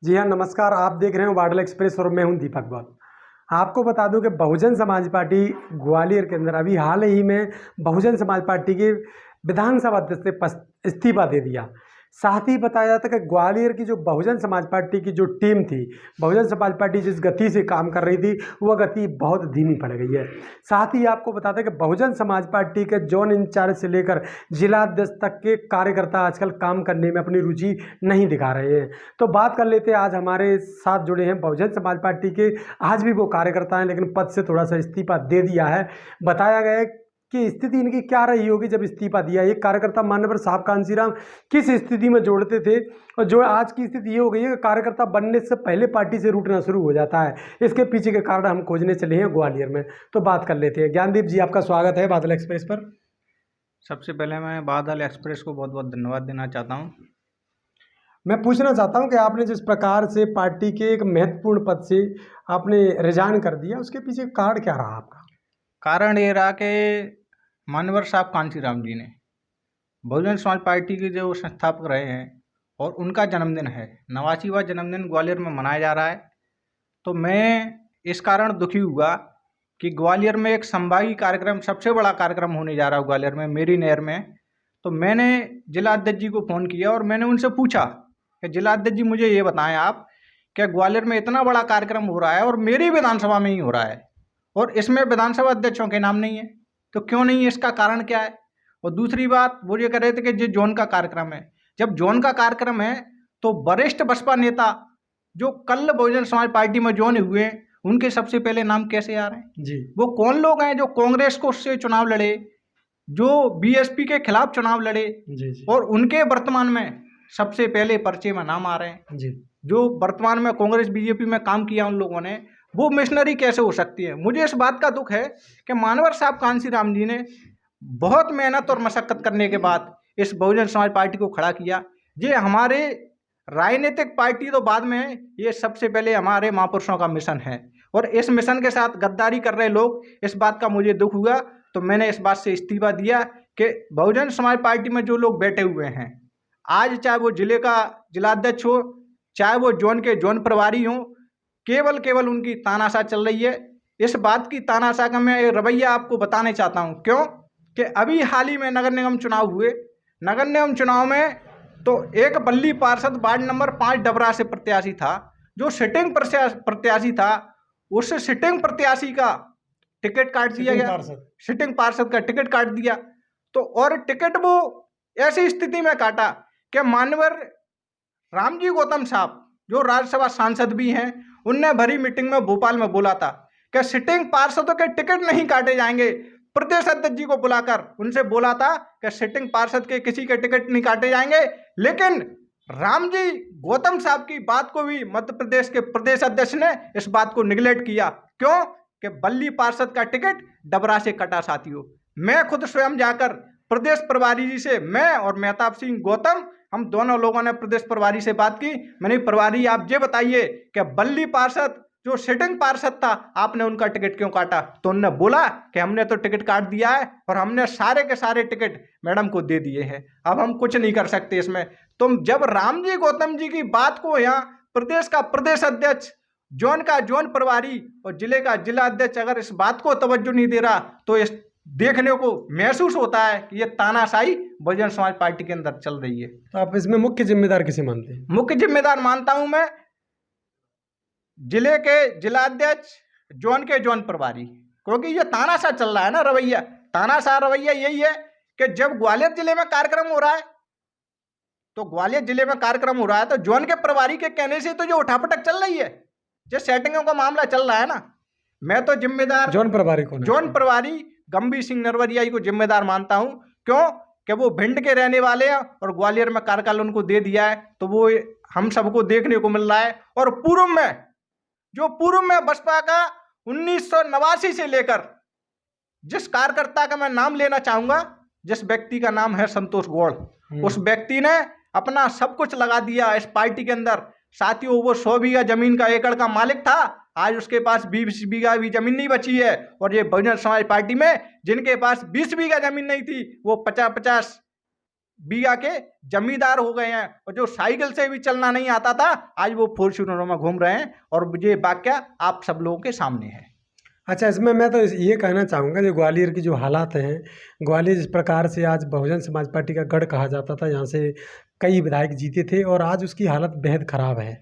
जी हाँ, नमस्कार। आप देख रहे हो बादल एक्सप्रेस और मैं हूं दीपक भट्ट। आपको बता दूं कि बहुजन समाज पार्टी ग्वालियर के अंदर अभी हाल ही में बहुजन समाज पार्टी के विधानसभा अध्यक्ष ने इस्तीफा दे दिया। साथ ही बताया जाता है कि ग्वालियर की जो बहुजन समाज पार्टी की जो टीम थी, बहुजन समाज पार्टी जिस गति से काम कर रही थी, वह गति बहुत धीमी पड़ गई है। साथ ही आपको बताते हैं कि बहुजन समाज पार्टी के जोन इंचार्ज से लेकर जिला अध्यक्ष तक के कार्यकर्ता आजकल काम करने में अपनी रुचि नहीं दिखा रहे हैं। तो बात कर लेते हैं, आज हमारे साथ जुड़े हैं बहुजन समाज पार्टी के, आज भी वो कार्यकर्ता हैं लेकिन पद से थोड़ा सा इस्तीफा दे दिया है। बताया गया है कि स्थिति इनकी क्या रही होगी जब इस्तीफा दिया। एक कार्यकर्ता मान्यवर साहब कांसीराम किस स्थिति में जोड़ते थे और जो आज की स्थिति ये हो गई है कि कार्यकर्ता बनने से पहले पार्टी से रूठना शुरू हो जाता है। इसके पीछे के कारण हम खोजने चले हैं ग्वालियर में, तो बात कर लेते हैं। ज्ञानदीप जी, आपका स्वागत है बादल एक्सप्रेस पर। सबसे पहले मैं बादल एक्सप्रेस को बहुत बहुत धन्यवाद देना चाहता हूँ। मैं पूछना चाहता हूं कि आपने जिस प्रकार से पार्टी के एक महत्वपूर्ण पद से आपने रिजाइन कर दिया, उसके पीछे कारण क्या रहा आपका? कारण ये रहा कि मान्यवर साहब कांसीराम जी ने बहुजन समाज पार्टी के जो संस्थापक रहे हैं और उनका जन्मदिन है, 89वां जन्मदिन ग्वालियर में मनाया जा रहा है। तो मैं इस कारण दुखी हुआ कि ग्वालियर में एक संभागी कार्यक्रम, सबसे बड़ा कार्यक्रम होने जा रहा है ग्वालियर में, मेरी नहर में। तो मैंने जिला अध्यक्ष जी को फ़ोन किया और मैंने उनसे पूछा कि जिला अध्यक्ष जी, मुझे ये बताएं आप कि ग्वालियर में इतना बड़ा कार्यक्रम हो रहा है और मेरी विधानसभा में ही हो रहा है और इसमें विधानसभा अध्यक्षों के नाम नहीं है, तो क्यों नहीं है, इसका कारण क्या है? और दूसरी बात वो ये कह रहे थे कि ये जोन का कार्यक्रम है। जब जोन का कार्यक्रम है तो वरिष्ठ बसपा नेता जो कल बहुजन समाज पार्टी में जोन हुए, उनके सबसे पहले नाम कैसे आ रहे हैं जी, वो कौन लोग हैं जो कांग्रेस को से चुनाव लड़े, जो बीएसपी के खिलाफ चुनाव लड़े जी, और उनके वर्तमान में सबसे पहले पर्चे में नाम आ रहे हैं। जी, जो वर्तमान में कांग्रेस बीजेपी में काम किया उन लोगों ने, वो मिशनरी कैसे हो सकती है? मुझे इस बात का दुख है कि मानवर साहब कांसीराम जी ने बहुत मेहनत और मशक्कत करने के बाद इस बहुजन समाज पार्टी को खड़ा किया। ये हमारे राजनीतिक पार्टी तो बाद में है, ये सबसे पहले हमारे महापुरुषों का मिशन है और इस मिशन के साथ गद्दारी कर रहे लोग, इस बात का मुझे दुख हुआ। तो मैंने इस बात से इस्तीफा दिया कि बहुजन समाज पार्टी में जो लोग बैठे हुए हैं आज, चाहे वो जिले का जिलाध्यक्ष हो, चाहे वो जोन के जोन प्रभारी हों, केवल उनकी तानाशाह चल रही है। इस बात की तानाशाह का मैं रवैया आपको बताने चाहता हूँ। क्यों कि अभी हाल ही में नगर निगम चुनाव हुए। नगर निगम चुनाव में तो एक बल्ली पार्षद वार्ड नंबर 5 डबरा से प्रत्याशी था, जो सिटिंग प्रत्याशी था, उस सिटिंग प्रत्याशी का टिकट काट दिया गया, सिटिंग पार्षद का टिकट काट दिया। तो और टिकट वो ऐसी स्थिति में काटा कि मानवर रामजी गौतम साहब जो राज्यसभा सांसद भी हैं, उनने भरी मीटिंग में भोपाल में बोला था कि सिटिंग पार्षदों के टिकट नहीं काटे जाएंगे। प्रदेश अध्यक्ष जी को बुलाकर उनसे बोला था कि सिटिंग पार्षद के किसी के टिकट नहीं काटे जाएंगे। लेकिन रामजी गौतम साहब की बात को भी मध्य प्रदेश के प्रदेश अध्यक्ष ने इस बात को निगलेक्ट किया। क्यों कि बल्ली पार्षद का टिकट डबरा से कटा। साथियों, मैं खुद स्वयं जाकर प्रदेश प्रभारी जी से, मैं और मेहताब सिंह गौतम, हम दोनों लोगों ने प्रदेश प्रभारी से बात की। मैंने, प्रभारी आप ये बताइए कि बल्ली पार्षद जो सिटिंग पार्षद था, आपने उनका टिकट क्यों काटा? तो उन्होंने बोला कि हमने तो टिकट काट दिया है और हमने सारे के सारे टिकट मैडम को दे दिए हैं, अब हम कुछ नहीं कर सकते इसमें। तुम जब रामजी गौतम जी की बात को यहाँ प्रदेश का प्रदेश अध्यक्ष, जोन का जोन प्रभारी और जिले का जिला अध्यक्ष अगर इस बात को तवज्जो नहीं दे रहा, तो इस देखने को महसूस होता है कि ये तानाशाही बहुजन समाज पार्टी के अंदर चल रही है। तो आप इसमें मुख्य जिम्मेदार किसे मानते हैं? मुख्य जिम्मेदार मानता हूं मैं जिले के जिलाध्यक्ष, जोन के जोन प्रभारी, क्योंकि ये तानाशाह चल रहा है ना रवैया। तानाशाह रवैया यही है कि जब ग्वालियर जिले में कार्यक्रम हो रहा है, तो ग्वालियर जिले में कार्यक्रम हो रहा है तो जोन के प्रभारी के कहने से तो जो उठापटक चल रही है, जो सेटिंगों का मामला चल रहा है ना, मैं तो जिम्मेदार जोन प्रभारी को, जोन प्रभारी गंभीर सिंह नरवरियाई को जिम्मेदार मानता हूं। क्यों कि वो भिंड के रहने वाले हैं और ग्वालियर में कार्यकाल उनको दे दिया है, तो वो हम सबको देखने को मिल रहा है। और पूर्व में बसपा का 1989 से लेकर जिस कार्यकर्ता का मैं नाम लेना चाहूंगा, जिस व्यक्ति का नाम है संतोष गौड़, उस व्यक्ति ने अपना सब कुछ लगा दिया इस पार्टी के अंदर। साथियों, वो 100 बीघा जमीन का एकड़ का मालिक था, आज उसके पास 20 बीघा भी जमीन नहीं बची है। और ये बहुजन समाज पार्टी में जिनके पास 20 बीघा जमीन नहीं थी, वो 50-50 बीघा के जमींदार हो गए हैं, और जो साइकिल से भी चलना नहीं आता था आज वो फॉर्च्यूनरों में घूम रहे हैं, और ये वाकया आप सब लोगों के सामने है। अच्छा, इसमें मैं तो ये कहना चाहूँगा, जो ग्वालियर की जो हालात हैं, ग्वालियर जिस प्रकार से आज बहुजन समाज पार्टी का गढ़ कहा जाता था, यहाँ से कई विधायक जीते थे, और आज उसकी हालत बेहद खराब है।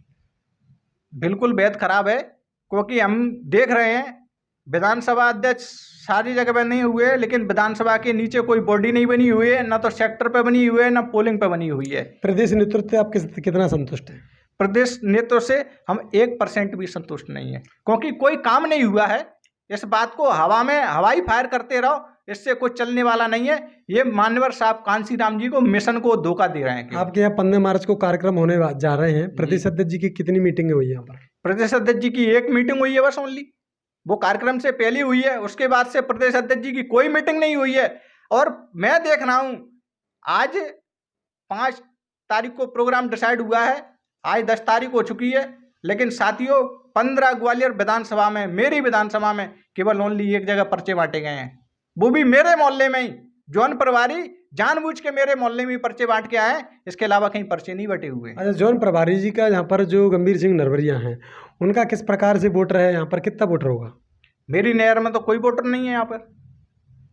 बिल्कुल बेहद खराब है, क्योंकि हम देख रहे हैं विधानसभा अध्यक्ष सारी जगह पे नहीं हुए, लेकिन विधानसभा के नीचे कोई बॉडी नहीं बनी हुई है, ना तो सेक्टर पे बनी हुई है, ना पोलिंग पे बनी हुई है। प्रदेश नेतृत्व से आप कितना संतुष्ट हैं? प्रदेश नेतृत्व से हम 1% भी संतुष्ट नहीं है, क्योंकि कोई काम नहीं हुआ है। इस बात को हवा में हवाई फायर करते रहो, इससे कुछ चलने वाला नहीं है। ये मान्यवर साहब कांसीराम जी को मिशन को धोखा दे रहे हैं। आपके यहाँ 15 मार्च को कार्यक्रम होने जा रहे हैं, प्रदेश अध्यक्ष जी की कितनी मीटिंग हुई है यहाँ पर? प्रदेश अध्यक्ष जी की एक मीटिंग हुई है बस, ओनली। वो कार्यक्रम से पहले हुई है, उसके बाद से प्रदेश अध्यक्ष जी की कोई मीटिंग नहीं हुई है। और मैं देख रहा हूँ आज 5 तारीख को प्रोग्राम डिसाइड हुआ है, आज 10 तारीख हो चुकी है, लेकिन साथियों 15 ग्वालियर विधानसभा में, मेरी विधानसभा में केवल ओनली एक जगह पर्चे बांटे गए हैं, वो भी मेरे मोहल्ले में ही। जौन प्रभारी जानबूझ के मेरे मोहल्ले में पर्चे बांट के आए, इसके अलावा कहीं पर्चे नहीं बटे हुए। अच्छा, जौन प्रभारी जी का यहाँ पर जो गंभीर सिंह नरवरिया हैं, उनका किस प्रकार से वोटर है यहाँ पर, कितना वोटर होगा? मेरी नहर में तो कोई वोटर नहीं है यहाँ पर,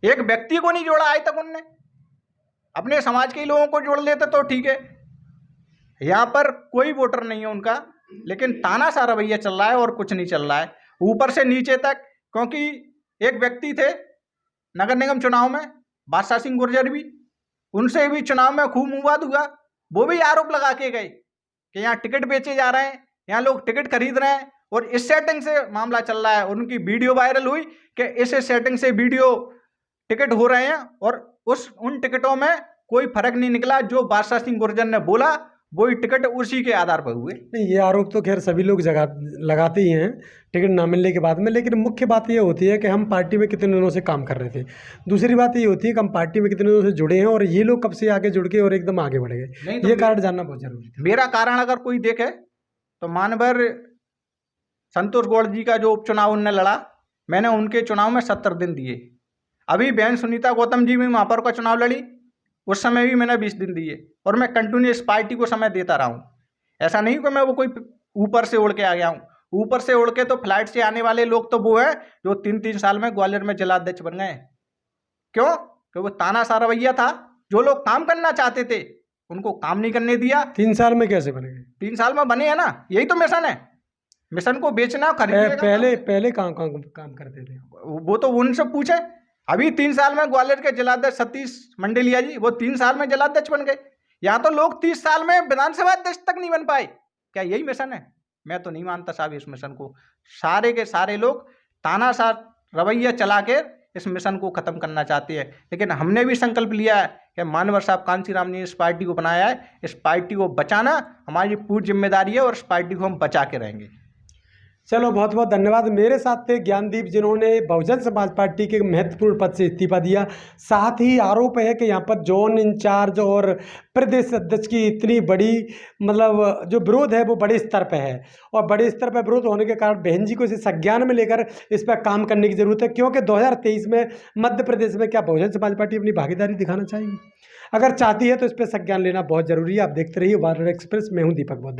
एक व्यक्ति को नहीं जोड़ा आज तक उनने। अपने समाज के लोगों को जोड़ लेते तो ठीक है, यहाँ पर कोई वोटर नहीं है उनका, लेकिन तानाशाह रवैया चल रहा है और कुछ नहीं चल रहा है ऊपर से नीचे तक। क्योंकि एक व्यक्ति थे नगर निगम चुनाव में, बादशाह सिंह गुर्जर भी, उनसे भी चुनाव में खूब विवाद हुआ, वो भी आरोप लगा के गए कि यहाँ टिकट बेचे जा रहे हैं, यहाँ लोग टिकट खरीद रहे हैं, और इस सेटिंग से मामला चल रहा है। उनकी वीडियो वायरल हुई कि इस सेटिंग से वीडियो टिकट हो रहे हैं, और उन टिकटों में कोई फर्क नहीं निकला। जो बादशाह सिंह गुर्जर ने बोला वही टिकट उसी के आधार पर हुए। नहीं, ये आरोप तो खैर सभी लोग लगाते ही हैं टिकट ना मिलने के बाद में, लेकिन मुख्य बात ये होती है कि हम पार्टी में कितने दिनों से काम कर रहे थे। दूसरी बात ये होती है कि हम पार्टी में कितने दिनों से जुड़े हैं, और ये लोग कब से आगे जुड़ के और एकदम आगे बढ़ गए, ये कारण जानना बहुत जरूरी है। मेरा कारण अगर कोई देखे तो मानवर संतोष गौड़ जी का जो उपचुनाव उनने लड़ा, मैंने उनके चुनाव में 70 दिन दिए। अभी बहन सुनीता गौतम जी भी महापौर का चुनाव लड़ी, उस समय भी मैंने 20 दिन दिए, और मैं कंटिन्यूस पार्टी को समय देता रहा हूँ। ऐसा नहीं कि मैं वो कोई ऊपर से उड़ के आ गया हूँ। ऊपर से उड़ के तो फ्लाइट से आने वाले लोग तो वो हैं जो 3-3 साल में ग्वालियर में जिला अध्यक्ष बन गए। क्यों? कि वो तानाशाह रवैया था। जो लोग काम करना चाहते थे उनको काम नहीं करने दिया। 3 साल में कैसे बने गए? 3 साल में बने हैं ना, यही तो मिशन है। मिशन को बेचना, खरीदना। पहले काम करते थे वो तो उनसे पूछे। अभी 3 साल में ग्वालियर के जिलाध्यक्ष सतीश मंडेलिया जी, वो 3 साल में जिलाध्यक्ष बन गए। यहाँ तो लोग 30 साल में विधानसभा अध्यक्ष तक नहीं बन पाए। क्या यही मिशन है? मैं तो नहीं मानता साहब इस मिशन को। सारे के सारे लोग तानाशाह रवैया चला के इस मिशन को खत्म करना चाहते हैं, लेकिन हमने भी संकल्प लिया है कि मानवर साहब कांसीराम ने इस पार्टी को बनाया है, इस पार्टी को बचाना हमारी पूरी जिम्मेदारी है, और इस पार्टी को हम बचा के रहेंगे। चलो, बहुत बहुत धन्यवाद। मेरे साथ थे ज्ञानदीप, जिन्होंने बहुजन समाज पार्टी के महत्वपूर्ण पद से इस्तीफा दिया। साथ ही आरोप है कि यहाँ पर जोन इंचार्ज और प्रदेश अध्यक्ष की इतनी बड़ी मतलब जो विरोध है वो बड़े स्तर पर है, और बड़े स्तर पर विरोध होने के कारण बहन जी को इसे संज्ञान में लेकर इस पर काम करने की जरूरत है, क्योंकि 2023 में मध्य प्रदेश में क्या बहुजन समाज पार्टी अपनी भागीदारी दिखाना चाहेगी? अगर चाहती है तो इस पर संज्ञान लेना बहुत जरूरी है। आप देखते रहिए वायरल एक्सप्रेस। मैं हूँ दीपक।